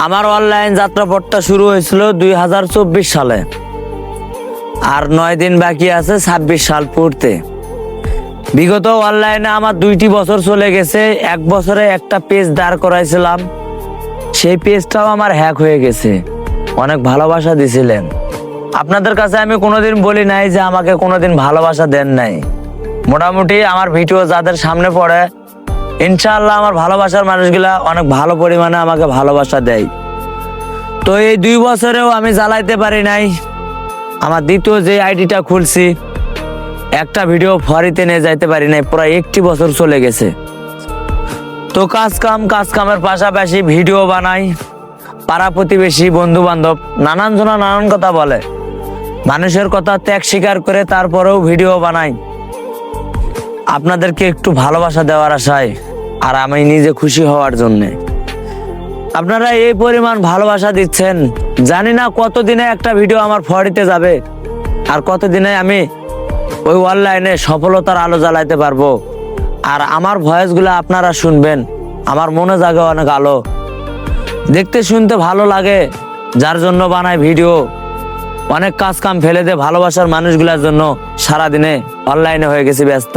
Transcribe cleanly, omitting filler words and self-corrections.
আমার অনলাইন যাত্রাপথটা শুরু হয়েছিল 2024 সালে, আর 9 দিন বাকি আছে 26 সাল পড়তে। বিগত অনলাইনে আমার 2টি বছর চলে গেছে। 1 বছরে একটা পেজ দাঁড় করাইছিলাম, সেই পেজটাও আমার হ্যাক হয়ে গেছে। অনেক ভালোবাসা দিছিলেন, আপনাদের কাছে আমি কোনোদিন বলি নাই যে আমাকে কোনোদিন ভালোবাসা দেন নাই। মোটামুটি আমার ভিডিও যাদের সামনে পড়ে, ইনশাআল্লাহ আমার ভালোবাসার মানুষগুলা অনেক ভালো পরিমাণে আমাকে ভালোবাসা দেয়। তো এই 2 বছরেও আমি জ্বালাইতে পারি নাই। আমার দ্বিতীয় যে আইডিটা খুলছি, একটা ভিডিও ফরিতে নিয়ে যাইতে পারি নাই, প্রায় 1টি বছর চলে গেছে। তো কাজ কামের পাশাপাশি ভিডিও বানাই। পাড়া প্রতিবেশী, বন্ধু বান্ধব নানান জনা নানান কথা বলে, মানুষের কথা ত্যাগ স্বীকার করে তারপরেও ভিডিও বানাই আপনাদেরকে একটু ভালোবাসা দেওয়ার আশায়, আর আমি নিজে খুশি হওয়ার জন্যে। আপনারা এই পরিমাণ ভালোবাসা দিচ্ছেন, জানি না কতদিনে একটা ভিডিও আমার ফরিতে যাবে, আর কতদিনে আমি ওই অনলাইনে সফলতার আলো জ্বালাইতে পারবো। আর আমার ভয়েসগুলো আপনারা শুনবেন, আমার মনে জাগে অনেক আলো, দেখতে শুনতে ভালো লাগে, যার জন্য বানাই ভিডিও। অনেক কাজ কাম ফেলে দিয়ে ভালোবাসার মানুষগুলোর জন্য সারাদিনে অনলাইনে হয়ে গেছি ব্যস্ত।